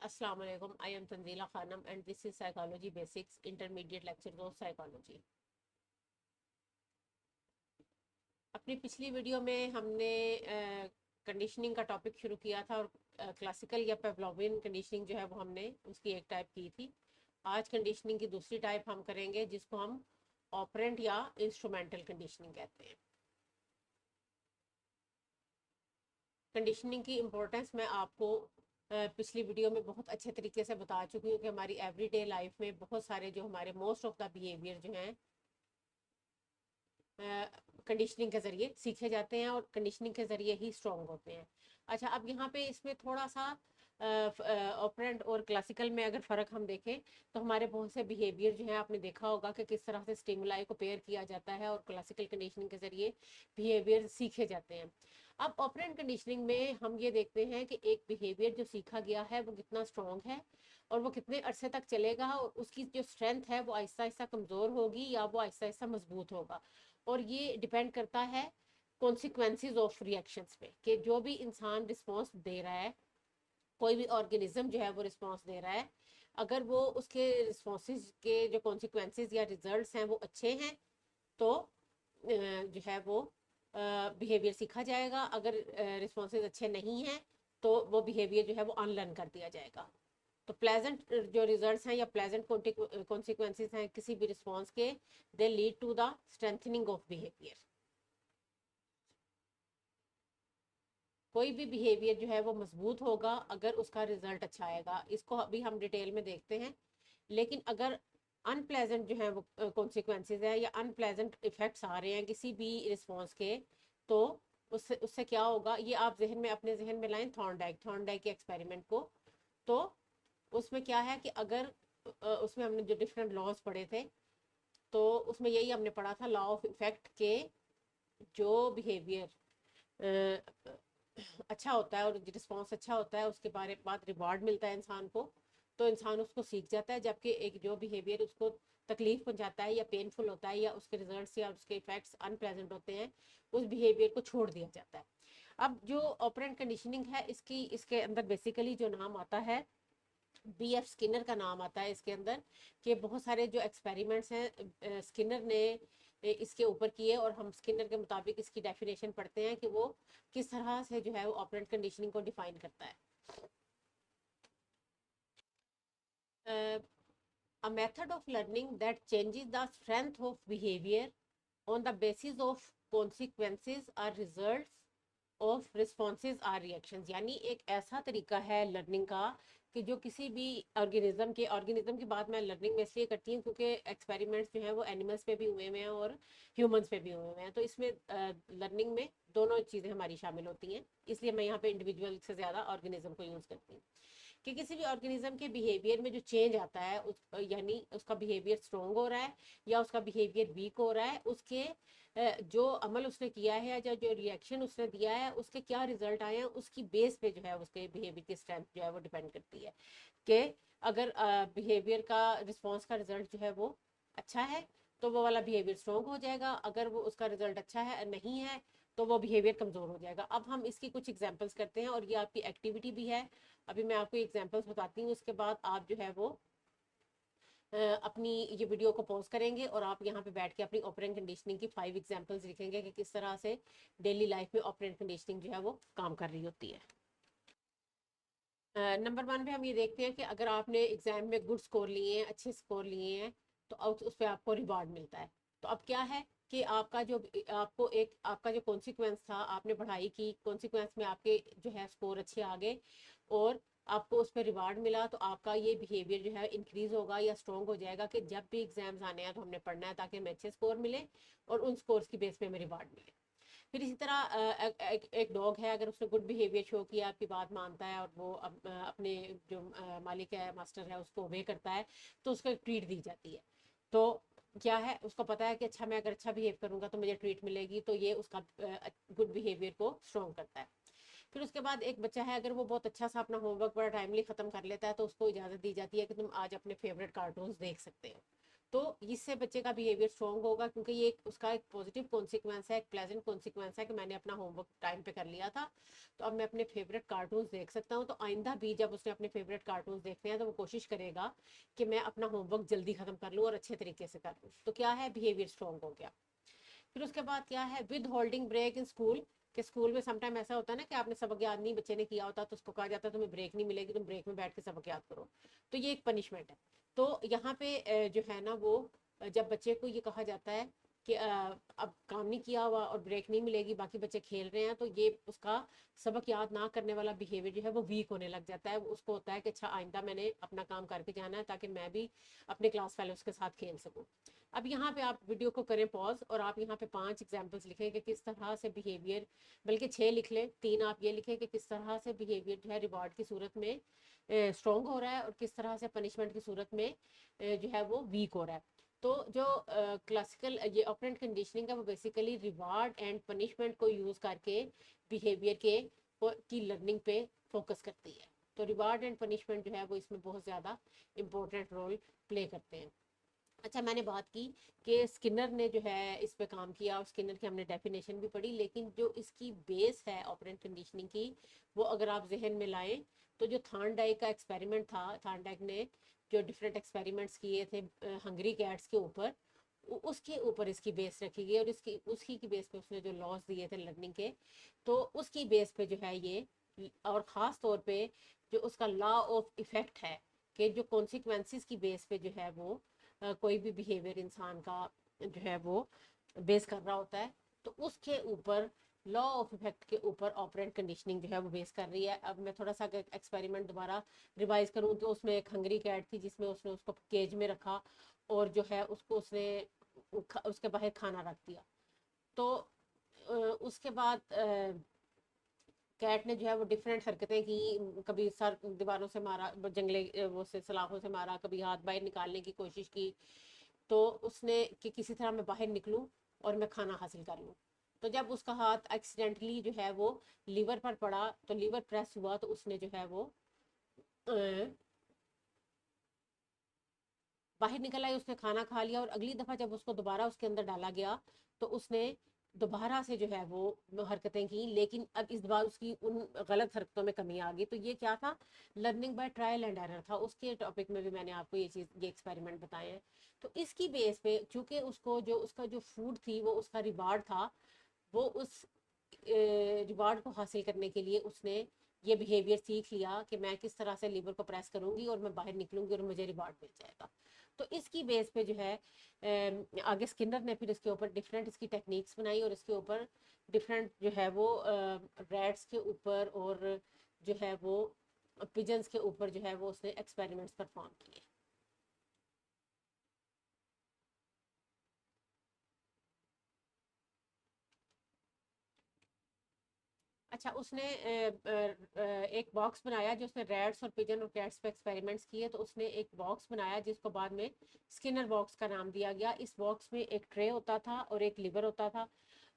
अस्सलाम वालेकुम। I am Tanzila Khanam and this is psychology basics intermediate lecture of psychology. अपनी पिछली वीडियो में हमने कंडीशनिंग का टॉपिक शुरू किया था और क्लासिकल या पेवलोवियन कंडीशनिंग जो है वो हमने उसकी एक टाइप की थी। आज कंडीशनिंग की दूसरी टाइप हम करेंगे जिसको हम ऑपरेंट या इंस्ट्रूमेंटल कंडीशनिंग कहते हैं। कंडीशनिंग की इम्पोर्टेंस मैं आपको पिछली वीडियो में बहुत अच्छे तरीके से बता चुकी हूँ कि हमारी एवरीडे लाइफ में बहुत सारे जो हमारे मोस्ट ऑफ द बिहेवियर जो हैं कंडीशनिंग के ज़रिए सीखे जाते हैं और कंडीशनिंग के ज़रिए ही स्ट्रॉन्ग होते हैं। अच्छा, अब यहाँ पे इसमें थोड़ा सा ऑपरेंट और क्लासिकल में अगर फ़र्क हम देखें तो हमारे बहुत से बिहेवियर जो है आपने देखा होगा कि किस तरह से स्टिमुलाई को पेयर किया जाता है और क्लासिकल कंडीशनिंग के ज़रिए बिहेवियर सीखे जाते हैं। अब ऑपरेंट कंडीशनिंग में हम ये देखते हैं कि एक बिहेवियर जो सीखा गया है वो कितना स्ट्रॉन्ग है और वो कितने अरसे तक चलेगा और उसकी जो स्ट्रेंथ है वो आहिस्ता आहिस्ता कमज़ोर होगी या वो आहिस्ता आहिस्ता मजबूत होगा। और ये डिपेंड करता है कॉन्सिक्वेंसेज ऑफ रिएक्शंस पे कि जो भी इंसान रिस्पॉन्स दे रहा है, कोई भी ऑर्गेनिज्म जो है वो रिस्पॉन्स दे रहा है, अगर वो उसके रिस्पॉन्सेज के जो कॉन्सिक्वेंसेज या रिजल्ट्स हैं वो अच्छे हैं तो जो है वो बिहेवियर सीखा जाएगा। अगर रिस्पॉन्सेज अच्छे नहीं हैं तो वो बिहेवियर जो है वो अनलर्न कर दिया जाएगा। तो प्लेजेंट जो रिजल्ट्स हैं या प्लेजेंट कॉन्सिक्वेंसेज हैं किसी भी रिस्पॉन्स के, they lead to the strengthening of behaviour. कोई भी बिहेवियर जो है वो मजबूत होगा अगर उसका रिजल्ट अच्छा आएगा। इसको अभी हम डिटेल में देखते हैं। लेकिन अगर अनप्लेजेंट जो है वो कॉन्सिक्वेंसेज है या अनप्लेजेंट इफेक्ट्स आ रहे हैं किसी भी रिस्पॉन्स के, तो उससे उससे क्या होगा ये आप जहन में अपने जहन में लाएं थॉर्नडाइक के एक्सपेरिमेंट को। तो उसमें क्या है कि अगर उसमें हमने जो डिफरेंट लॉज पढ़े थे तो उसमें यही हमने पढ़ा था लॉ ऑफ इफेक्ट के जो बिहेवियर अच्छा होता है और रिस्पॉन्स अच्छा होता है उसके बारे बाद रिवॉर्ड मिलता है इंसान को, तो इंसान उसको सीख जाता है। जबकि एक जो बिहेवियर उसको तकलीफ पहुंचाता है या पेनफुल होता है या उसके रिजल्ट्स या उसके इफेक्ट्स अनप्लेजेंट होते हैं, उस बिहेवियर को छोड़ दिया जाता है। अब जो ऑपरेंट कंडीशनिंग है इसकी इसके अंदर बेसिकली जो नाम आता है बी एफ स्किनर का नाम आता है इसके अंदर, कि बहुत सारे जो एक्सपेरिमेंट्स हैं स्किनर ने इसके ऊपर किए और हम स्किनर के मुताबिक इसकी डेफिनेशन पढ़ते हैं कि वो किस तरह से जो है वो ऑपरेंट कंडीशनिंग को डिफाइन करता है। A method of learning that changes the strength of behavior on the basis of consequences or results of responses or reactions। यानी एक ऐसा तरीका है लर्निंग का कि जो किसी भी ऑर्गेनिज्म की बात मैं लर्निंग में इसलिए करती हूँ क्योंकि एक्सपेरिमेंट्स जो है वो एनिमल्स पे भी हुए हुए हैं और ह्यूमंस पे भी हुए हुए हैं, तो इसमें लर्निंग में दोनों चीज़ें हमारी शामिल होती हैं, इसलिए मैं यहाँ पे इंडिविजुअल से ज़्यादा ऑर्गेनिज्म को यूज़ करती हूँ। कि किसी भी ऑर्गेनिज्म के बिहेवियर में जो चेंज आता है उस यानी उसका बिहेवियर स्ट्रोंग हो रहा है या उसका बिहेवियर वीक हो रहा है, उसके जो अमल उसने किया है या जो रिएक्शन उसने दिया है उसके क्या रिजल्ट आए हैं, उसकी बेस पे जो है उसके बिहेवियर की स्ट्रेंथ जो है वो डिपेंड करती है। कि अगर बिहेवियर का रिस्पॉन्स का रिजल्ट जो है वो अच्छा है तो वो वाला बिहेवियर स्ट्रोंग हो जाएगा, अगर वो उसका रिजल्ट अच्छा है नहीं है तो वो बिहेवियर कमज़ोर हो जाएगा। अब हम इसकी कुछ एग्जांपल्स करते हैं और ये आपकी एक्टिविटी भी है। अभी मैं आपको एग्जांपल्स बताती हूँ, उसके बाद आप जो है वो अपनी ये वीडियो को पॉज करेंगे और आप यहाँ पे बैठ के अपनी ऑपरेंट कंडीशनिंग की 5 एग्जांपल्स लिखेंगे कि किस तरह से डेली लाइफ में ऑपरेंट कंडीशनिंग जो है वो काम कर रही होती है। नंबर 1 पे हम ये देखते हैं कि अगर आपने एग्जाम में गुड स्कोर लिए हैं, अच्छे स्कोर लिए हैं, तो उस पर आपको रिवार्ड मिलता है। तो अब क्या है कि आपका जो कॉन्सिक्वेंस था, आपने पढ़ाई की, कॉन्सिक्वेंस में आपके जो है स्कोर अच्छे आ गए और आपको उस पर रिवार्ड मिला, तो आपका ये बिहेवियर जो है इंक्रीज होगा या स्ट्रॉन्ग हो जाएगा कि जब भी एग्जाम्स आने हैं तो हमने पढ़ना है ताकि हमें अच्छे स्कोर मिले और उन स्कोर्स की बेस पे हमें रिवार्ड मिले। फिर इसी तरह एक डॉग है, अगर उसने गुड बिहेवियर शो किया, आपकी बात मानता है और वो अपने जो मालिक है, मास्टर है, उसको ओबे करता है, तो उसको एक ट्रीट दी जाती है। तो क्या है, उसको पता है कि अच्छा मैं अगर अच्छा बिहेव करूंगा तो मुझे ट्रीट मिलेगी, तो ये उसका गुड बिहेवियर को स्ट्रॉन्ग करता है। फिर उसके बाद एक बच्चा है, अगर वो बहुत अच्छा सा अपना होमवर्क बड़ा टाइमली खत्म कर लेता है तो उसको इजाजत दी जाती है कि तुम आज अपने फेवरेट कार्टून्स देख सकते हो। तो इससे बच्चे का बिहेवियर स्ट्रॉन्ग होगा, क्योंकि ये उसका एक पॉजिटिव कॉन्सिक्वेंस है, एक प्लेजेंट कॉन्सिक्वेंस है कि मैंने अपना होमवर्क टाइम पे कर लिया था, तो अब मैं अपने फेवरेट कार्टून्स देख सकता हूँ। तो आइंदा भी जब उसने अपने फेवरेट कार्टून्स देखने हैं तो वो कोशिश करेगा कि मैं अपना होमवर्क जल्दी खत्म कर लूँ और अच्छे तरीके से कर लूँ। तो क्या है, बिहेवियर स्ट्रॉन्ग हो गया। फिर उसके बाद क्या है, with holding break in school, कि स्कूल में समटाइम ऐसा होता है ना कि आपने सबक याद नहीं, बच्चे ने किया होता तो उसको कहा जाता है तुम्हें ब्रेक नहीं मिलेगी, तुम ब्रेक में बैठ के सबक याद करो। तो ये एक पनिशमेंट है। तो यहाँ पे जो है ना वो जब बच्चे को ये कहा जाता है कि अब काम नहीं किया हुआ और ब्रेक नहीं मिलेगी, बाकी बच्चे खेल रहे हैं, तो ये उसका सबक याद ना करने वाला बिहेवियर जो है वो वीक होने लग जाता है। उसको होता है कि अच्छा आइंदा मैंने अपना काम करके जाना है ताकि मैं भी अपने क्लास फेलोज के साथ खेल सकूं। अब यहाँ पे आप वीडियो को करें पॉज और आप यहाँ पे 5 एग्जांपल्स लिखें कि किस तरह से बिहेवियर, बल्कि 6 लिख लें, 3 आप ये लिखें कि किस तरह से बिहेवियर जो है रिवॉर्ड की सूरत में स्ट्रॉन्ग हो रहा है और किस तरह से पनिशमेंट की सूरत में जो है वो वीक हो रहा है। तो जो क्लासिकल ये ऑपरेंट कंडीशनिंग है वो बेसिकली रिवार्ड एंड पनिशमेंट को यूज़ करके बिहेवियर के की लर्निंग पे फोकस करती है। तो रिवार्ड एंड पनिशमेंट जो है वो इसमें बहुत ज़्यादा इंपॉर्टेंट रोल प्ले करते हैं। अच्छा, मैंने बात की कि स्किनर ने जो है इस पे काम किया और स्किनर की हमने डेफिनेशन भी पढ़ी, लेकिन जो इसकी बेस है ऑपरेंट कंडीशनिंग की, वो अगर आप जहन में लाएं तो जो थार्नडाइक का एक्सपेरिमेंट था, थार्नडाइक ने जो डिफरेंट एक्सपेरिमेंट्स किए थे हंगरी कैट्स के ऊपर, उसके ऊपर इसकी बेस रखी गई और इसकी उसी की बेस पे उसने जो लॉज दिए थे लर्निंग के, तो उसकी बेस पे जो है ये, और ख़ास तौर पे जो उसका लॉ ऑफ इफेक्ट है कि जो कॉन्सिक्वेंसेस की बेस पे जो है वो कोई भी बिहेवियर इंसान का जो है वो बेस कर रहा होता है, तो उसके ऊपर लॉ ऑफ इफेक्ट के ऊपर ऑपरेंट कंडीशनिंग जो है वो बेस कर रही है। अब मैं थोड़ा सा एक्सपेरिमेंट दोबारा रिवाइज करूँ तो उसमें एक हंगरी कैट थी जिसमें उसने उसको केज में रखा और जो है उसको उसने उसके बाहर खाना रख दिया। तो उसके बाद कैट ने जो है वो डिफरेंट हरकतें की, कभी सर दीवारों से मारा, जंगले वो से सलाखों से मारा, कभी हाथ बाहर निकालने की कोशिश की। तो उसने कि किसी तरह मैं बाहर निकलूं और मैं खाना हासिल कर लूं। तो जब उसका हाथ एक्सीडेंटली जो है वो लीवर पर पड़ा तो लीवर प्रेस हुआ, तो उसने जो है वो अ, बाहर निकल आई, उसने खाना खा लिया और अगली दफ़ा जब उसको दोबारा उसके अंदर डाला गया तो उसने दोबारा से जो है वो हरकतें की, लेकिन अब इस बार उसकी उन गलत हरकतों में कमी आ गई। तो ये क्या था, learning by trial and error था। उसके टॉपिक में भी मैंने आपको ये चीज़, ये एक्सपेरिमेंट बताए हैं। तो इसकी बेस पे चूंकि उसको जो उसका जो फूड थी वो उसका रिवार्ड था, वो उस रिवार्ड को हासिल करने के लिए उसने ये बिहेवियर सीख लिया कि मैं किस तरह से लीवर को प्रेस करूंगी और मैं बाहर निकलूंगी और मुझे रिवार्ड मिल जाएगा। तो इसकी बेस पे जो है आगे स्किनर ने फिर इसके ऊपर डिफरेंट इसकी टेक्निक्स बनाई और इसके ऊपर डिफरेंट जो है वो रैट्स के ऊपर और जो है वो पिजन्स के ऊपर जो है वो उसने एक्सपेरिमेंट्स परफॉर्म किए। अच्छा, उसने एक बॉक्स बनाया जो उसने रैट्स और पिजन और कैट्स पे एक्सपेरिमेंट्स किए। तो उसने एक बॉक्स बनाया जिसको बाद में स्किनर बॉक्स का नाम दिया गया। इस बॉक्स में एक ट्रे होता था और एक लिवर होता था।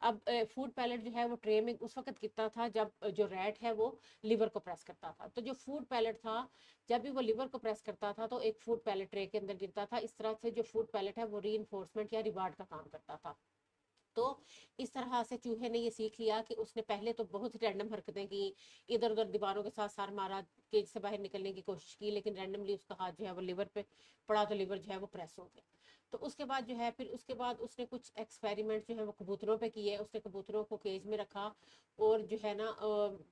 अब फूड पैलेट जो है वो ट्रे में उस वक्त गिरता था जब जो रैट है वो लिवर को प्रेस करता था। तो जो फूड पैलेट था, जब भी वो लिवर को प्रेस करता था तो एक फूड पैलेट ट्रे के अंदर गिरता था। इस तरह से जो फूड पैलेट है वो री या रिवार्ड का काम करता था। तो इस तरह से चूहे ने ये सीख लिया कि उसने पहले तो बहुत रैंडम हरकतें की, इधर उधर दीवारों के साथ सर मारा, केज से बाहर निकलने की कोशिश की, लेकिन रैंडमली उसका हाथ जो है वो लिवर पे पड़ा तो लिवर जो है वो प्रेस हो गया। तो उसके बाद जो है फिर उसके बाद उसने कुछ एक्सपेरिमेंट जो है वो कबूतरों पे किए। उसने कबूतरों को केज में रखा और जो है ना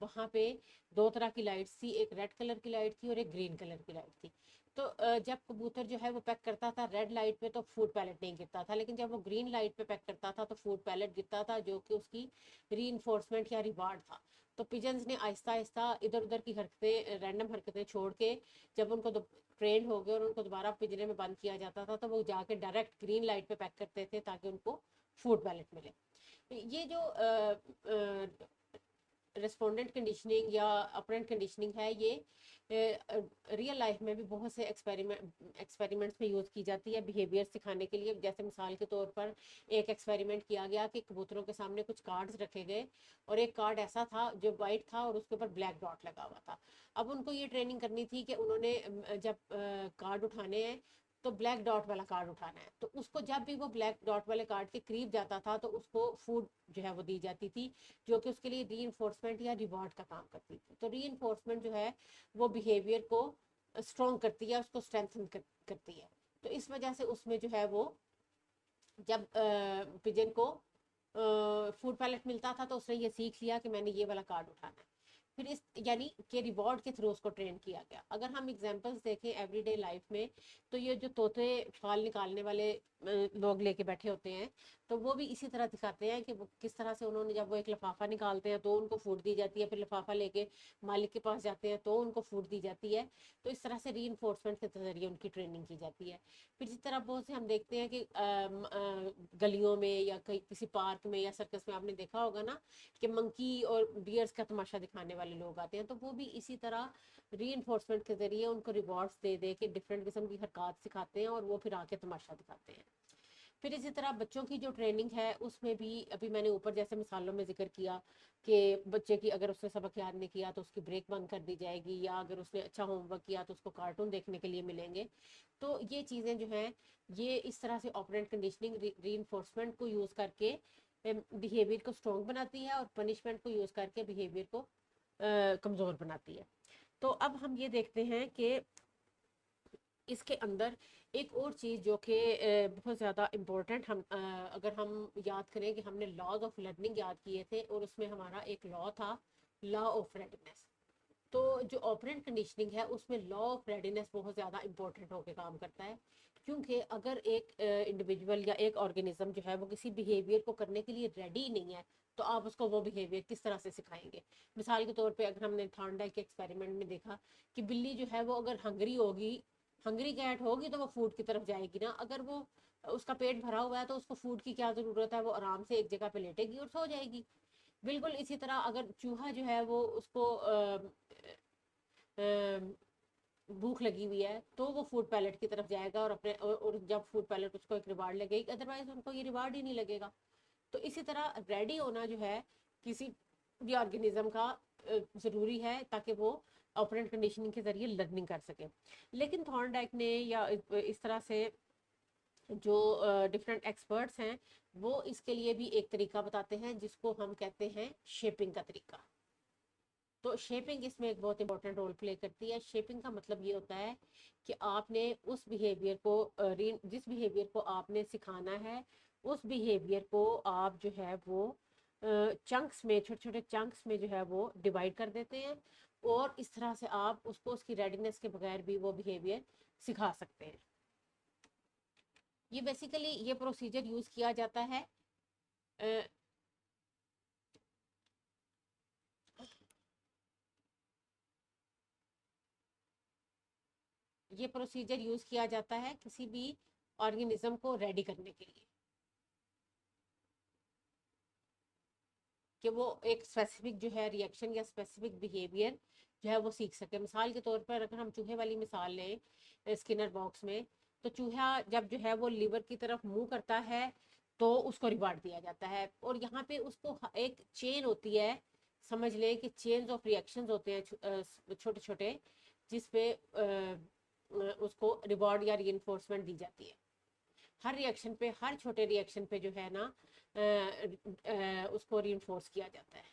वहाँ पे 2 तरह की लाइट्स थी, एक रेड कलर की लाइट थी और एक ग्रीन कलर की लाइट थी। तो जब कबूतर जो है वो पैक करता था रेड लाइट पे तो फूड पैलेट नहीं गिरता था, लेकिन जब वो ग्रीन लाइट पे पैक करता था तो फूड पैलेट गिरता था, जो कि उसकी री या रिवार्ड था। तो पिजन्स ने आहिस्ता आहिस्ता इधर उधर की हरकतें, रैंडम हरकतें छोड़ के, जब उनको ट्रेंड हो गए और उनको दोबारा पिंजरे में बंद किया जाता था तो वो जाके डायरेक्ट ग्रीन लाइट पे पैक करते थे ताकि उनको फूड पैलेट मिले। ये जो रिस्पोंडेंट कंडीशनिंग या अपरेंट कंडीशनिंग है, ये रियल लाइफ में भी बहुत से एक्सपेरिमेंट्स में यूज़ की जाती है बिहेवियर सिखाने के लिए। जैसे मिसाल के तौर पर एक एक्सपेरिमेंट किया गया कि कबूतरों के सामने कुछ कार्ड्स रखे गए और एक कार्ड ऐसा था जो वाइट था और उसके ऊपर ब्लैक डॉट लगा हुआ था। अब उनको ये ट्रेनिंग करनी थी कि उन्होंने जब कार्ड उठाने हैं तो ब्लैक डॉट वाला कार्ड उठाना है। तो उसको जब भी वो ब्लैक डॉट वाले कार्ड के करीब जाता था तो उसको फूड जो है वो दी जाती थी, जो कि उसके लिए री या रिवॉर्ड का काम करती थी। तो री जो है वो बिहेवियर को स्ट्रॉन्ग करती है, उसको स्ट्रेंथन करती है। तो इस वजह से उसमें जो है वो जब पिजन को फूड पैलेट मिलता था तो उसने ये सीख लिया कि मैंने ये वाला कार्ड उठाना है। फिर इस यानी कि रिवॉर्ड के थ्रू उसको ट्रेन किया गया। अगर हम एग्जांपल्स देखें एवरीडे लाइफ में, तो ये जो तोते फाल निकालने वाले लोग लेके बैठे होते हैं, तो वो भी इसी तरह दिखाते हैं कि वो किस तरह से उन्होंने, जब वो एक लिफाफा निकालते हैं तो उनको फूड दी जाती है, फिर लिफाफा लेके मालिक के पास जाते हैं तो उनको फूड दी जाती है। तो इस तरह से री के जरिए उनकी ट्रेनिंग की जाती है। फिर इसी तरह बहुत से हम देखते हैं कि गलियों में या कहीं किसी पार्क में या सर्कस में आपने देखा होगा ना कि मंकी और बियर्स का तमाशा दिखाने वाले लोग आते हैं। तो वो भी इसी तरह री के जरिए उनको रिवॉर्ड्स दे दे के डिफरेंट किस्म की हरकत सिखाते हैं और वो फिर आके तमाशा दिखाते हैं। फिर इसी तरह बच्चों की जो ट्रेनिंग है उसमें भी अभी मैंने ऊपर जैसे मिसालों में जिक्र किया कि बच्चे की अगर उसने सबक याद नहीं किया तो उसकी ब्रेक बंद कर दी जाएगी, या अगर उसने अच्छा होमवर्क किया तो उसको कार्टून देखने के लिए मिलेंगे। तो ये चीज़ें जो हैं ये इस तरह से ऑपरेंट कंडीशनिंग री को यूज़ करके बिहेवियर को स्ट्रॉन्ग बनाती है और पनिशमेंट को यूज़ करके बिहेवियर को कमज़ोर बनाती है। तो अब हम ये देखते हैं कि इसके अंदर एक और चीज़ जो कि बहुत ज़्यादा इम्पोर्टेंट, हम अगर हम याद करें कि हमने लॉज ऑफ लर्निंग याद किए थे और उसमें हमारा एक लॉ था, लॉ ऑफ रेडीनेस। तो जो ऑपरेंट कंडीशनिंग है उसमें लॉ ऑफ रेडीनेस बहुत ज़्यादा इंपॉर्टेंट होकर काम करता है। क्योंकि अगर एक इंडिविजुअल या एक ऑर्गेनिज्म जो है वो किसी बिहेवियर को करने के लिए रेडी नहीं है, तो आप उसको वो बिहेवियर किस तरह से सिखाएंगे। मिसाल के तौर पे अगर हमने थॉर्नडाइक के एक्सपेरिमेंट में देखा कि बिल्ली जो है वो अगर हंगरी होगी, हंगरी कैट होगी, तो वो फूड की तरफ जाएगी ना। अगर वो उसका पेट भरा हुआ है तो उसको फूड की क्या ज़रूरत है, वो आराम से एक जगह पे लेटेगी और सो जाएगी। बिल्कुल इसी तरह अगर चूहा जो है वो उसको भूख लगी हुई है तो वो फूड पैलेट की तरफ जाएगा और अपने और जब फूड पैलेट उसको एक रिवार्ड लगेगी, अदरवाइज उनको ये रिवार्ड ही नहीं लगेगा। तो इसी तरह रेडी होना जो है किसी भी ऑर्गेनिज्म का ज़रूरी है ताकि वो ऑपरेंट कंडीशनिंग के ज़रिए लर्निंग कर सके। लेकिन थॉर्नडाइक ने या इस तरह से जो डिफरेंट एक्सपर्ट्स हैं वो इसके लिए भी एक तरीका बताते हैं जिसको हम कहते हैं शेपिंग का तरीका। तो शेपिंग इसमें एक बहुत इंपॉर्टेंट रोल प्ले करती है। शेपिंग का मतलब ये होता है कि आपने उस बिहेवियर को जिस बिहेवियर को आपने सिखाना है उस बिहेवियर को आप जो है वो चंक्स में, छोटे छोटे चंक्स में जो है वो डिवाइड कर देते हैं, और इस तरह से आप उसको उसकी रेडीनेस के बगैर भी वो बिहेवियर सिखा सकते हैं। ये बेसिकली ये प्रोसीजर यूज़ किया जाता है ये प्रोसीजर यूज़ किया जाता है किसी भी ऑर्गेनिज्म को रेडी करने के लिए कि वो एक स्पेसिफिक जो है रिएक्शन या स्पेसिफिक बिहेवियर जो है वो सीख सके। मिसाल के तौर पर अगर हम चूहे वाली मिसाल लें स्किनर बॉक्स में, तो चूहा जब जो है वो लीवर की तरफ मुंह करता है तो उसको रिवार्ड दिया जाता है, और यहाँ पे उसको एक चेन होती है, समझ लें कि चेन्स ऑफ रिएक्शंस होते हैं छोटे छोटे, जिसपे उसको रिवॉर्ड या री दी जाती है। हर रिएक्शन पे, हर छोटे रिएक्शन पे जो है ना उसको री किया जाता है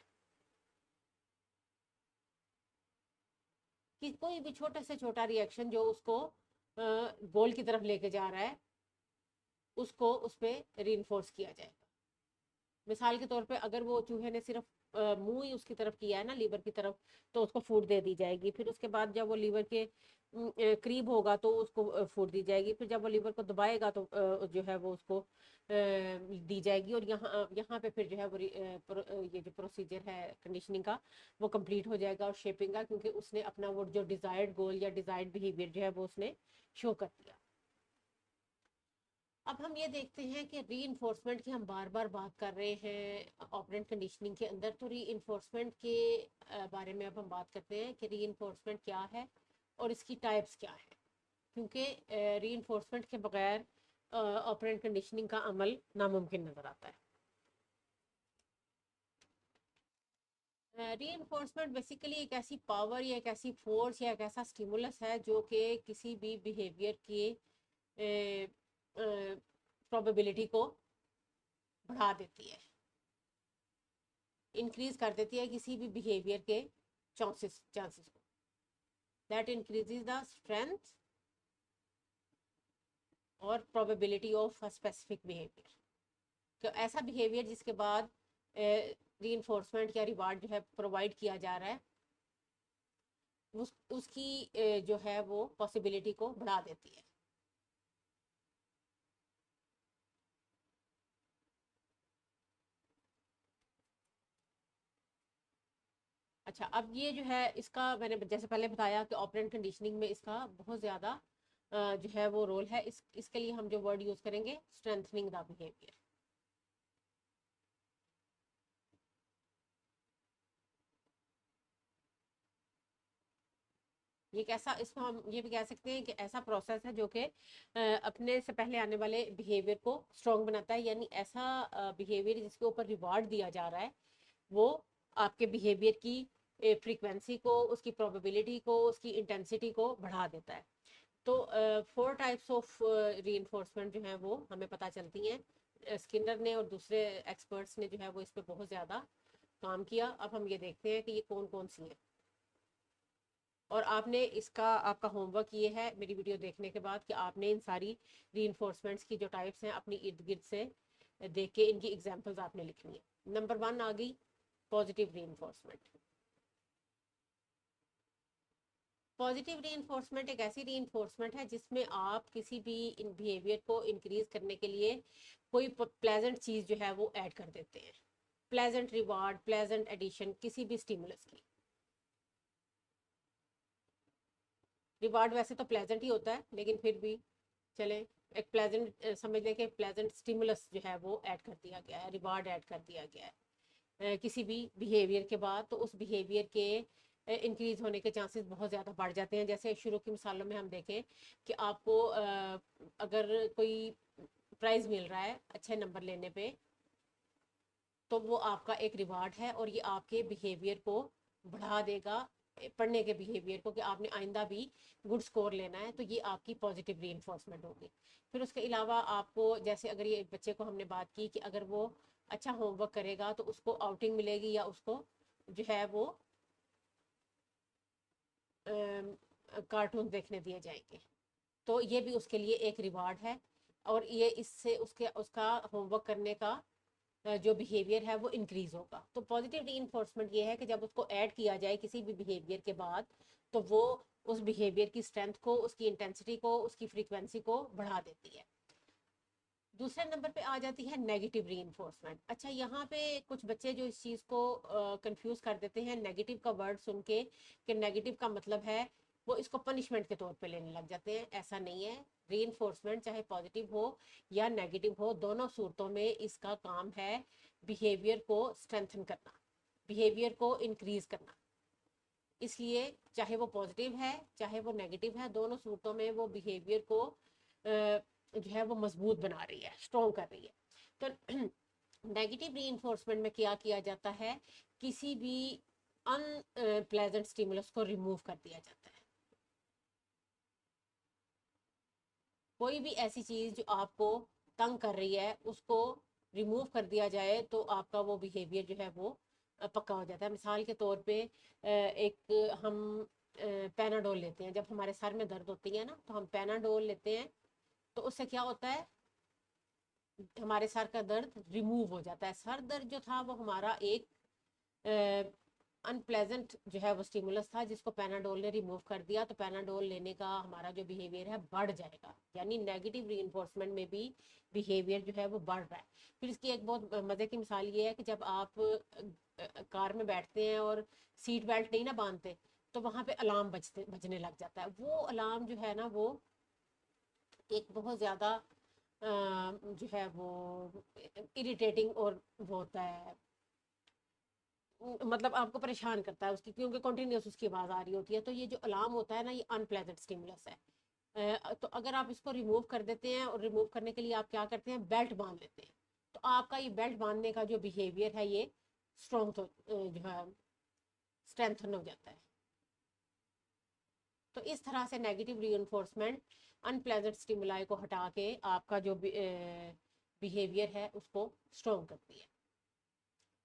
कि कोई भी छोटा से छोटा रिएक्शन जो उसको गोल की तरफ लेके जा रहा है उसको उस पर री किया जाएगा। मिसाल के तौर पे अगर वो चूहे ने सिर्फ मुंह ही उसकी तरफ किया है ना, लीवर की तरफ, तो उसको फूड दे दी जाएगी। फिर उसके बाद जब वो लीवर के करीब होगा तो उसको फूड दी जाएगी। फिर जब वो लीवर को दबाएगा तो जो है वो उसको दी जाएगी। और यहाँ यहाँ पे फिर जो है वो ये जो प्रोसीजर है कंडीशनिंग का वो कंप्लीट हो जाएगा और शेपिंग का, क्योंकि उसने अपना वो जो डिजायर्ड गोल या डिजायर्ड बिहेवियर जो है वो उसने शो कर दिया। अब हम ये देखते हैं कि री की हम बार बार बात कर रहे हैं ऑपरेंट कंडीशनिंग के अंदर, तो री के बारे में अब हम बात करते हैं कि री क्या है और इसकी टाइप्स क्या है। क्योंकि री के बगैर ऑपरेंट कंडीशनिंग का अमल नामुमकिन नज़र आता है। री बेसिकली एक ऐसी पावर या एक ऐसी फोर्स या एक ऐसा स्टिमुलस है जो कि किसी भी बिहेवियर के प्रोबेबिलिटी को बढ़ा देती है, इंक्रीज कर देती है किसी भी बिहेवियर के चांसेस को। दैट इंक्रीजेज द स्ट्रेंथ और probability of a specific behaviour. तो ऐसा बिहेवियर जिसके बाद रीइंफोर्समेंट या रिवार्ड जो है प्रोवाइड किया जा रहा है, उसकी जो है वो पॉसिबिलिटी को बढ़ा देती है। अच्छा, अब ये जो है इसका मैंने जैसे पहले बताया कि ऑपरेंट कंडीशनिंग में इसका बहुत ज़्यादा जो है वो रोल है। इसके लिए हम जो वर्ड यूज़ करेंगे, स्ट्रेंथनिंग द बिहेवियर। ये कैसा, इसको हम ये भी कह सकते हैं कि ऐसा प्रोसेस है जो कि अपने से पहले आने वाले बिहेवियर को स्ट्रॉन्ग बनाता है। यानी ऐसा बिहेवियर जिसके ऊपर रिवार्ड दिया जा रहा है वो आपके बिहेवियर की फ्रीक्वेंसी को, उसकी प्रोबेबिलिटी को, उसकी इंटेंसिटी को बढ़ा देता है। तो 4 टाइप्स ऑफ रीइंफोर्समेंट जो है वो हमें पता चलती हैं। स्किनर ने और दूसरे एक्सपर्ट्स ने जो है वो इस पर बहुत ज़्यादा काम किया। अब हम ये देखते हैं कि ये कौन कौन सी है, और आपने इसका आपका होमवर्क ये है मेरी वीडियो देखने के बाद कि आपने इन सारी रीइंफोर्समेंट्स की जो टाइप्स हैं अपनी इर्द गिर्द से देख के इनकी एग्जांपल्स आपने लिखनी है। नंबर 1 आ गई पॉजिटिव रीइंफोर्समेंट। पॉजिटिव रीइंफोर्समेंट एक ऐसी रीइंफोर्समेंट है जिसमें आप किसी भी इन बिहेवियर को इंक्रीज करने के लिए कोई प्लेजेंट चीज़ जो है वो ऐड कर देते हैं। प्लेजेंट रिवार्ड, प्लेजेंट एडिशन किसी भी स्टिमुलस की। रिवार्ड वैसे तो प्लेजेंट ही होता है, लेकिन फिर भी चले एक प्लेजेंट समझ लें कि प्लेजेंट स्टिमुलस जो है वो ऐड कर दिया गया है, रिवार्ड ऐड कर दिया गया है किसी भी बिहेवियर के बाद, तो उस बिहेवियर के इंक्रीज होने के चांसेस बहुत ज़्यादा बढ़ जाते हैं। जैसे शुरू की मिसालों में हम देखें कि आपको अगर कोई प्राइज़ मिल रहा है अच्छे नंबर लेने पे, तो वो आपका एक रिवार्ड है और ये आपके बिहेवियर को बढ़ा देगा, पढ़ने के बिहेवियर को, कि आपने आइंदा भी गुड स्कोर लेना है। तो ये आपकी पॉजिटिव रीइंफोर्समेंट होगी। फिर उसके अलावा आपको, जैसे अगर ये बच्चे को हमने बात की कि अगर वो अच्छा होमवर्क करेगा तो उसको आउटिंग मिलेगी या उसको जो है वो कार्टून देखने दिए जाएंगे, तो ये भी उसके लिए एक रिवार्ड है। और ये इससे उसके उसका होमवर्क करने का जो बिहेवियर है वो इंक्रीज होगा। तो पॉजिटिव रीइंफोर्समेंट ये है कि जब उसको ऐड किया जाए किसी भी बिहेवियर के बाद, तो वो उस बिहेवियर की स्ट्रेंथ को, उसकी इंटेंसिटी को, उसकी फ्रीक्वेंसी को बढ़ा देती है। दूसरे नंबर पे आ जाती है नेगेटिव रीइंफोर्समेंट। अच्छा, यहाँ पे कुछ बच्चे जो इस चीज़ को कंफ्यूज कर देते हैं नेगेटिव का वर्ड सुन के, कि नेगेटिव का मतलब है वो इसको पनिशमेंट के तौर पे लेने लग जाते हैं। ऐसा नहीं है। रीइंफोर्समेंट चाहे पॉजिटिव हो या नेगेटिव हो, दोनों सूरतों में इसका काम है बिहेवियर को स्ट्रेंथन करना, बिहेवियर को इंक्रीज करना। इसलिए चाहे वो पॉजिटिव है चाहे वो नेगेटिव है, दोनों सूरतों में वो बिहेवियर को जो है वो मजबूत बना रही है, स्ट्रॉन्ग कर रही है। तो नेगेटिव रीइंफोर्समेंट में क्या किया जाता है, किसी भी अनप्लेजेंट स्टिमुलस को रिमूव कर दिया जाता है। कोई भी ऐसी चीज़ जो आपको तंग कर रही है उसको रिमूव कर दिया जाए तो आपका वो बिहेवियर जो है वो पक्का हो जाता है। मिसाल के तौर पे एक हम पैनाडोल लेते हैं। जब हमारे सर में दर्द होती है ना, तो हम पैनाडोल लेते हैं, तो उससे क्या होता है, हमारे सर का दर्द रिमूव हो जाता है। सर दर्द जो था वो हमारा एक अनप्लेजेंट जो है वो स्टिमुलस था जिसको पैनाडोल ने रिमूव कर दिया। तो पैनाडोल लेने का हमारा जो बिहेवियर है बढ़ जाएगा। यानी नेगेटिव रीइंफोर्समेंट में भी बिहेवियर जो है वो बढ़ रहा है। फिर इसकी एक बहुत मज़े की मिसाल ये है कि जब आप कार में बैठते हैं और सीट बेल्ट नहीं ना बांधते, तो वहाँ पे अलार्म बजने लग जाता है। वो अलार्म जो है ना वो एक बहुत ज़्यादा जो है वो इरिटेटिंग और वो होता है, मतलब आपको परेशान करता है उसकी, क्योंकि कंटिन्यूस उसकी आवाज़ आ रही होती है। तो ये जो अलार्म होता है ना, ये अनप्लेजेंट स्टिमुलस है। तो अगर आप इसको रिमूव कर देते हैं, और रिमूव करने के लिए आप क्या करते हैं, बेल्ट बांध लेते हैं, तो आपका ये बेल्ट बांधने का जो बिहेवियर है ये स्ट्रॉन्ग जो है स्ट्रेंथन हो जाता है। तो इस तरह से नेगेटिव रीइंफोर्समेंट अनप्लेजेंट स्टिमुलाई को हटा के आपका जो बिहेवियर है उसको स्ट्रॉन्ग करती है।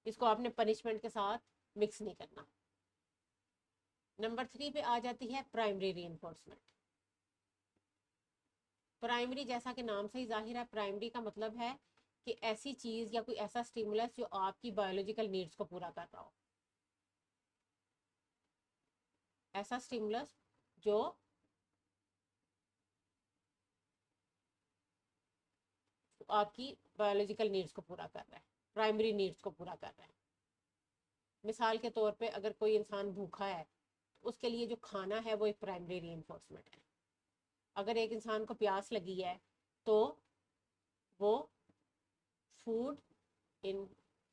इसको आपने पनिशमेंट के साथ मिक्स नहीं करना। नंबर 3 पे आ जाती है प्राइमरी रीइंफोर्समेंट। प्राइमरी जैसा कि नाम से ही जाहिर है, प्राइमरी का मतलब है कि ऐसी चीज या कोई ऐसा स्टिमुलस जो आपकी बायोलॉजिकल नीड्स को पूरा कर रहा हो। ऐसा स्टिमुलस जो आपकी बायोलॉजिकल नीड्स को पूरा कर रहा है, प्राइमरी नीड्स को पूरा कर रहा है। मिसाल के तौर पे अगर कोई इंसान भूखा है तो उसके लिए जो खाना है वो एक प्राइमरी रीइंफोर्समेंट है। अगर एक इंसान को प्यास लगी है तो वो फूड इन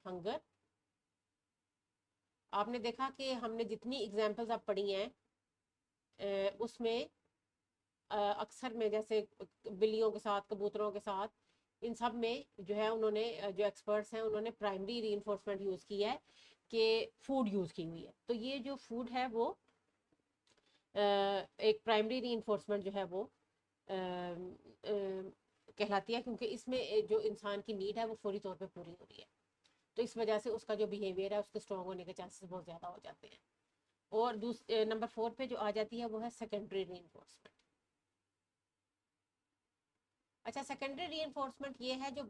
हंगर। आपने देखा कि हमने जितनी एग्जांपल्स आप पढ़ी हैं उसमें अक्सर में जैसे बिल्लियों के साथ, कबूतरों के साथ, इन सब में जो है उन्होंने जो एक्सपर्ट्स हैं उन्होंने प्राइमरी रीइंफोर्समेंट यूज़ की है कि फूड यूज़ की हुई है। तो ये जो फूड है वो एक प्राइमरी रीइंफोर्समेंट जो है वो कहलाती है, क्योंकि इसमें जो इंसान की नीड है वो फौरी तौर पे पूरी हो रही है। तो इस वजह से उसका जो बिहेवियर है उसके स्ट्रॉन्ग होने के चांसेस बहुत ज़्यादा हो जाते हैं। और नंबर 4 पे जो आ जाती है वो है सेकेंडरी रीइंफोर्समेंट। अच्छा, सेकेंडरी रीइंफोर्समेंट ये है जो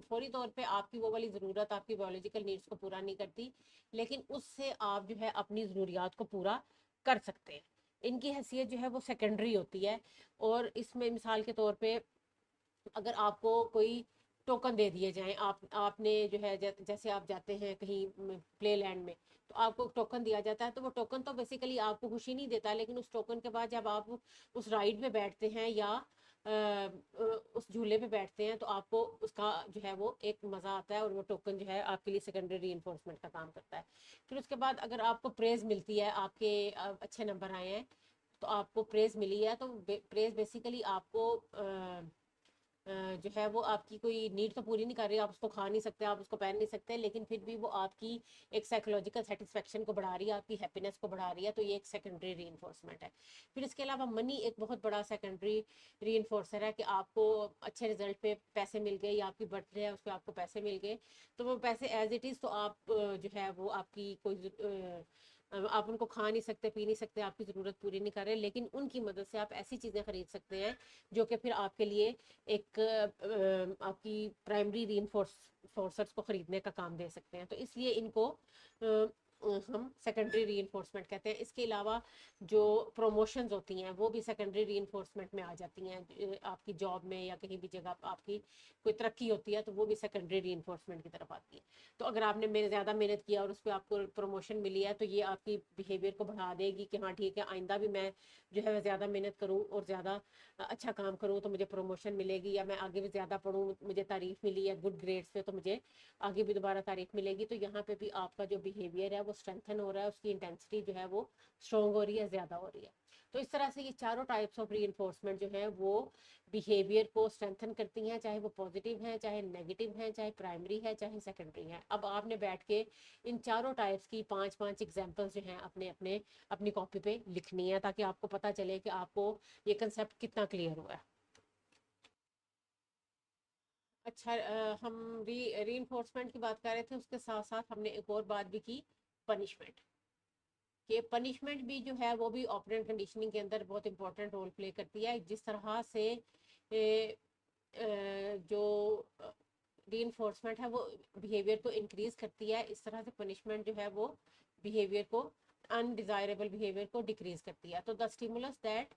फौरी तौर पे आपकी वो वाली ज़रूरत, आपकी बायोलॉजिकल नीड्स को पूरा नहीं करती, लेकिन उससे आप जो है अपनी ज़रूरियात को पूरा कर सकते हैं। इनकी हैसियत जो है वो सेकेंडरी होती है। और इसमें मिसाल के तौर पे अगर आपको कोई टोकन दे दिए जाएं, आपने जो है जैसे आप जाते हैं कहीं प्ले लैंड में, तो आपको टोकन दिया जाता है, तो वो टोकन तो बेसिकली आपको खुशी नहीं देता, लेकिन उस टोकन के बाद जब आप उस राइड में बैठते हैं या उस झूले पे बैठते हैं तो आपको उसका जो है वो एक मज़ा आता है, और वो टोकन जो है आपके लिए सेकेंडरी रीइंफोर्समेंट का काम करता है। फिर उसके बाद अगर आपको प्रेज़ मिलती है, आपके अच्छे नंबर आए हैं तो आपको प्रेज़ मिली है, तो प्रेज़ बेसिकली आपको जो है वो आपकी कोई नीड तो पूरी नहीं कर रही, आप उसको खा नहीं सकते, आप उसको पहन नहीं सकते, लेकिन फिर भी वो आपकी एक साइकोलॉजिकल सेटिस्फेक्शन को बढ़ा रही है, आपकी हैप्पीनेस को बढ़ा रही है, तो ये एक सेकेंडरी रीइंफोर्समेंट है। फिर इसके अलावा मनी एक बहुत बड़ा सेकेंडरी रीइंफोर्सर है कि आपको अच्छे रिजल्ट पे पैसे मिल गए, या आपकी बर्थडे है उस पर आपको पैसे मिल गए, तो वो पैसे एज इट इज़ तो आप जो है वो आपकी कोई आप उनको खा नहीं सकते, पी नहीं सकते, आपकी ज़रूरत पूरी नहीं कर रहे, लेकिन उनकी मदद से आप ऐसी चीज़ें खरीद सकते हैं जो कि फिर आपके लिए एक आपकी प्राइमरी रीइंफोर्सर्स को खरीदने का काम दे सकते हैं। तो इसलिए इनको हम सेकेंडरी रीइंफोर्समेंट कहते हैं। इसके अलावा जो प्रमोशंस होती हैं वो भी सेकेंडरी रीइंफोर्समेंट में आ जाती हैं। आपकी जॉब में या कहीं भी जगह आपकी कोई तरक्की होती है तो वो भी सेकेंडरी रीइंफोर्समेंट की तरफ आती है। तो अगर आपने मेरे ज़्यादा मेहनत किया और उस पर आपको प्रमोशन मिली है तो ये आपकी बिहेवियर को बढ़ा देगी कि हाँ ठीक है, आइंदा भी मैं जो है ज़्यादा मेहनत करूँ और ज़्यादा अच्छा काम करूँ तो मुझे प्रमोशन मिलेगी, या मैं आगे भी ज़्यादा पढ़ूँ, मुझे तारीफ़ मिली है गुड ग्रेड्स पे तो मुझे आगे भी दोबारा तारीफ़ मिलेगी। तो यहाँ पे भी आपका जो बिहेवियर है वो स्ट्रेंथन हो रहा है, उसकी इंटेंसिटी जो है वो स्ट्रॉन्ग हो रही है, ज़्यादा हो रही है। तो इस तरह से ये चारों टाइप्स ऑफ रीइंफोर्समेंट जो है वो बिहेवियर को स्ट्रेंथन करती हैं, चाहे वो पॉजिटिव हैं, चाहे नेगेटिव हैं, चाहे प्राइमरी है, चाहे सेकेंडरी है। अब आपने बैठ के इन चारों टाइप्स की 5-5 एग्जाम्पल्स जो हैं अपने अपने अपनी कॉपी पे लिखनी है, ताकि आपको पता चले कि आपको ये कंसेप्ट कितना क्लियर हुआ है। अच्छा, हम रीइंफोर्समेंट की बात कर रहे थे, उसके साथ साथ हमने एक और बात भी की, पनिशमेंट। कि पनिशमेंट भी जो है वो भी ऑपरेंट कंडीशनिंग के अंदर बहुत इंपॉर्टेंट रोल प्ले करती है। जिस तरह से जो रीइंफोर्समेंट है वो बिहेवियर को इंक्रीज करती है, इस तरह से पनिशमेंट जो है वो बिहेवियर को, अनडिजायरेबल बिहेवियर को डिक्रीज करती है। तो the stimulus that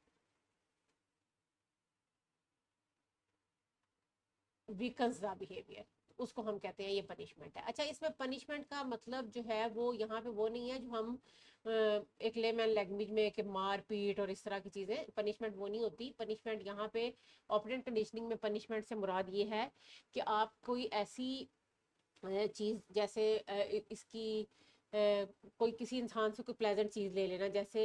weakens the behaviour, उसको हम कहते हैं ये पनिशमेंट है। अच्छा, इसमें पनिशमेंट का मतलब जो है वो यहाँ पे वो नहीं है जो हम एक लेमैन लैंग्वेज में कि मार पीट और इस तरह की चीज़ें, पनिशमेंट वो नहीं होती। पनिशमेंट यहाँ पे ऑपरेंट कंडीशनिंग में पनिशमेंट से मुराद ये है कि आप कोई ऐसी चीज़, जैसे इसकी कोई किसी इंसान से कोई प्लेजेंट चीज़ ले लेना, जैसे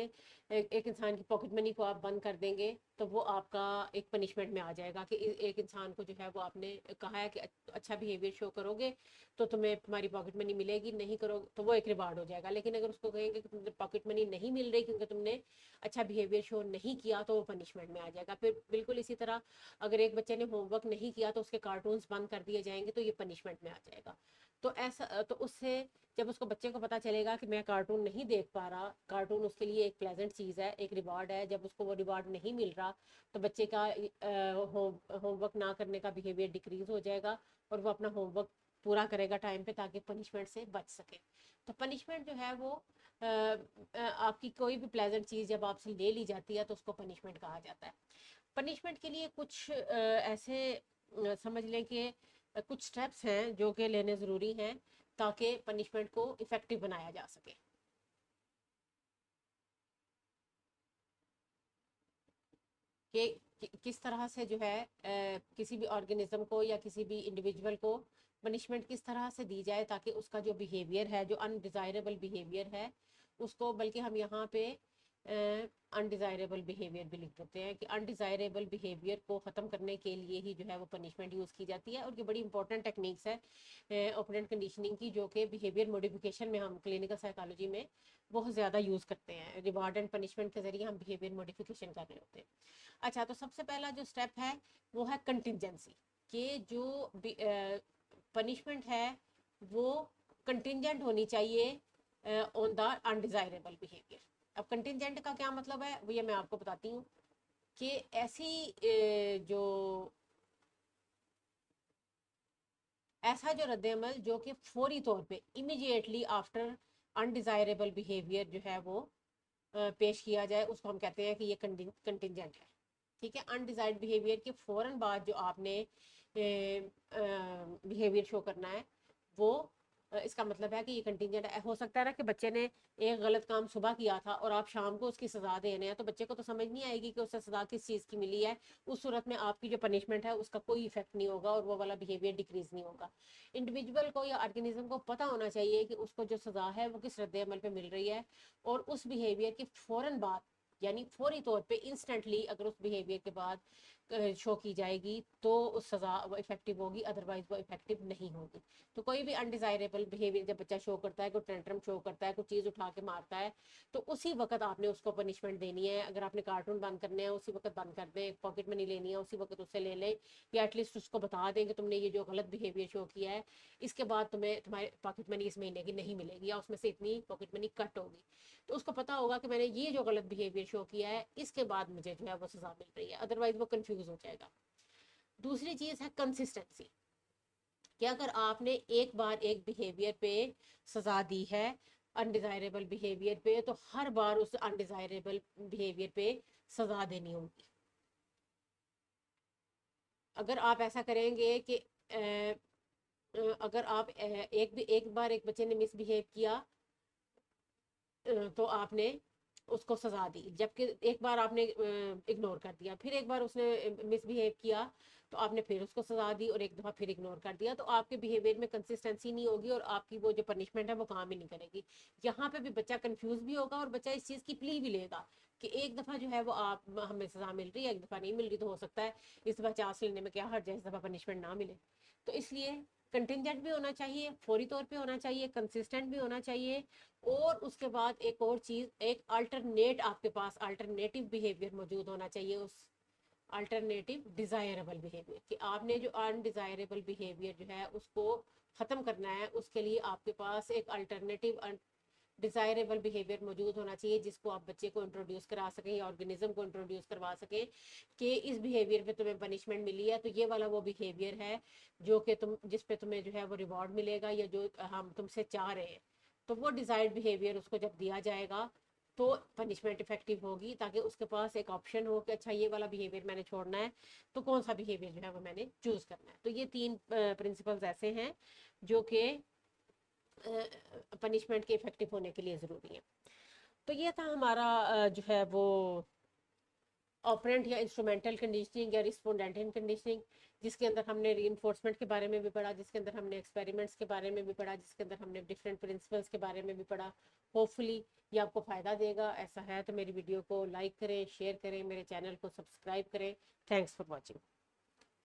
एक इंसान की पॉकेट मनी को आप बंद कर देंगे तो वो आपका एक पनिशमेंट में आ जाएगा कि एक इंसान को जो है वो आपने कहा है कि अच्छा बिहेवियर शो करोगे तो तुम्हें तुम्हारी पॉकेट मनी मिलेगी, नहीं करोगे तो वो एक रिवार्ड हो जाएगा। लेकिन अगर उसको कहेंगे कि तुम्हें पॉकेट मनी नहीं मिल रही क्योंकि तुमने अच्छा बिहेवियर शो नहीं किया तो वो पनिशमेंट में आ जाएगा। फिर बिल्कुल इसी तरह अगर एक बच्चे ने होमवर्क नहीं किया तो उसके कार्टून्स बंद कर दिए जाएंगे तो ये पनिशमेंट में आ जाएगा। तो ऐसा तो उससे जब उसको बच्चे को पता चलेगा कि मैं कार्टून नहीं देख पा रहा, कार्टून उसके लिए एक प्लेजेंट चीज़ है, एक रिवार्ड है, जब उसको वो रिवार्ड नहीं मिल रहा तो बच्चे का होमवर्क ना करने का बिहेवियर डिक्रीज हो जाएगा और वो अपना होमवर्क पूरा करेगा टाइम पे ताकि पनिशमेंट से बच सके। तो पनिशमेंट जो है वो आपकी कोई भी प्लेजेंट चीज़ जब आपसे ले ली जाती है तो उसको पनिशमेंट कहा जाता है। पनिशमेंट के लिए कुछ ऐसे समझ लें कि कुछ स्टेप्स हैं जो कि लेने ज़रूरी हैं ताकि पनिशमेंट को इफ़ेक्टिव बनाया जा सके। कि किस तरह से जो है किसी भी ऑर्गेनिज्म को या किसी भी इंडिविजुअल को पनिशमेंट किस तरह से दी जाए ताकि उसका जो बिहेवियर है, जो अनडिज़ायरेबल बिहेवियर है उसको, बल्कि हम यहाँ पे अनडिज़ायरेबल बिहेवियर भी लिख देते हैं कि अनडिज़ायरेबल बिहेवियर को ख़त्म करने के लिए ही जो है वो पनिशमेंट यूज़ की जाती है। और ये बड़ी इंपॉर्टेंट टेक्निक्स है ऑपरेंट कंडीशनिंग की, जो कि बिहेवियर मॉडिफिकेशन में हम क्लिनिकल साइकोलॉजी में बहुत ज़्यादा यूज़ करते हैं। रिवार्ड एंड पनिशमेंट के ज़रिए हम बिहेवियर मॉडिफिकेशन कर रहे होते हैं। अच्छा, तो सबसे पहला जो स्टेप है वो है कंटिजेंसी, कि जो पनिशमेंट है वो कंटिजेंट होनी चाहिए ऑन द अनडिजायरेबल बिहेवियर। अब कंटिजेंट का क्या मतलब है वो ये मैं आपको बताती हूँ कि ऐसी जो ऐसा जो रद्द-ए-अमल जो कि फौरी तौर पे इमीडिएटली आफ्टर अनडिजायरेबल बिहेवियर जो है वो पेश किया जाए उसको हम कहते हैं कि ये कंटिजेंट है। ठीक है, अनडिजायर्ड बिहेवियर के फौरन बाद जो आपने बिहेवियर शो करना है वो इसका मतलब है कि ये कंटिजेंट है। हो सकता है ना कि बच्चे ने एक गलत काम सुबह किया था और आप शाम को उसकी सजा दे रहे हैं तो बच्चे को तो समझ नहीं आएगी कि उसे सजा किस चीज़ की मिली है। उस सूरत में आपकी जो पनिशमेंट है उसका कोई इफेक्ट नहीं होगा और वो वाला बिहेवियर डिक्रीज नहीं होगा। इंडिविजुअल को या ऑर्गेनिज्म को पता होना चाहिए कि उसको जो सजा है वो किस रद्द अमल पे मिल रही है और उस बिहेवियर के फौरन बाद, यानी फौरी तौर पे इंस्टेंटली अगर उस बिहेवियर के बाद शो की जाएगी तो उस सज़ा वो इफेक्टिव होगी, अदरवाइज वो इफेक्टिव नहीं होगी। तो कोई भी अनडिजायरेबल बिहेवियर जब बच्चा शो करता है, कोई टेंट्रम शो करता है, कोई चीज़ उठा के मारता है तो उसी वक्त आपने उसको पनिशमेंट देनी है। अगर आपने कार्टून बंद करने हैं उसी वक्त बंद कर दें, पॉकेट मनी लेनी है उसी वक्त उससे ले लें, या एटलीस्ट उसको बता दें कि तुमने ये जो गलत बिहेवियर शो किया है इसके बाद तुम्हें तुम्हारे पॉकेट मनी इस महीने की नहीं मिलेगी या उसमें से इतनी पॉकेट मनी कट होगी। तो उसको पता होगा कि मैंने ये जो गलत बिहेवियर शो किया है इसके बाद मुझे जो है वो सजा मिल रही है, अदरवाइज वो कंफ्यूज हो जाएगा। दूसरी चीज है कंसिस्टेंसी, कि अगर आपने एक बार एक बिहेवियर पे सजा दी है अनडिजायरेबल बिहेवियर पे तो हर बार उस अनडिजायरेबल बिहेवियर पे सजा देनी होगी। अगर आप ऐसा करेंगे कि अगर आप एक बार एक बच्चे ने मिसबिहेव किया तो आपने उसको सजा दी, जबकि एक बार आपने इग्नोर कर दिया, फिर एक बार उसने मिसबिहेव किया तो आपने फिर उसको सजा दी और एक दफ़ा फिर इग्नोर कर दिया, तो आपके बिहेवियर में कंसिस्टेंसी नहीं होगी और आपकी वो जो पनिशमेंट है वो काम ही नहीं करेगी। यहाँ पे भी बच्चा कंफ्यूज भी होगा और बच्चा इस चीज़ की प्ली भी लेगा कि एक दफ़ा जो है वो आप हमें सजा मिल रही है, एक दफ़ा नहीं मिल रही, तो हो सकता है इस दफ़ा चांस लेने में क्या हर्ज है, इस दफ़ा पनिशमेंट ना मिले। तो इसलिए कंटिजेंट भी होना चाहिए, फौरी तौर पे होना चाहिए, कंसिस्टेंट भी होना चाहिए और उसके बाद एक और चीज, एक अल्टरनेट आपके पास अल्टरनेटिव बिहेवियर मौजूद होना चाहिए उस अल्टरनेटिव डिजायरेबल बिहेवियर, कि आपने जो अनडिजायरेबल बिहेवियर जो है उसको खत्म करना है उसके लिए आपके पास एक अल्टरनेटिव डिजायरेबल बिहेवियर मौजूद होना चाहिए जिसको आप बच्चे को इंट्रोड्यूस करा सकें या ऑर्गेनिज्म को इंट्रोड्यूस करवा सकें कि इस बिहेवियर पे तुम्हें पनिशमेंट मिली है तो ये वाला वो बिहेवियर है जो कि तुम जिस पे तुम्हें जो है वो रिवॉर्ड मिलेगा या जो हम तुमसे चाह रहे हैं। तो वो डिजायर्ड बिहेवियर उसको जब दिया जाएगा तो पनिशमेंट इफेक्टिव होगी, ताकि उसके पास एक ऑप्शन हो कि अच्छा ये वाला बिहेवियर मैंने छोड़ना है तो कौन सा बिहेवियर जो है वो मैंने चूज करना है। तो ये तीन प्रिंसिपल्स ऐसे हैं जो कि पनिशमेंट के इफेक्टिव होने के लिए ज़रूरी है। तो ये था हमारा जो है वो ऑपरेंट या इंस्ट्रूमेंटल कंडीशनिंग या रिस्पोंडेंट कंडीशनिंग, जिसके अंदर हमने रीइंफोर्समेंट के बारे में भी पढ़ा, जिसके अंदर हमने एक्सपेरिमेंट्स के बारे में भी पढ़ा, जिसके अंदर हमने डिफरेंट प्रिंसिपल्स के बारे में भी पढ़ा। होपफुली ये आपको फ़ायदा देगा। ऐसा है तो मेरी वीडियो को लाइक करें, शेयर करें, मेरे चैनल को सब्सक्राइब करें। Thanks for watching.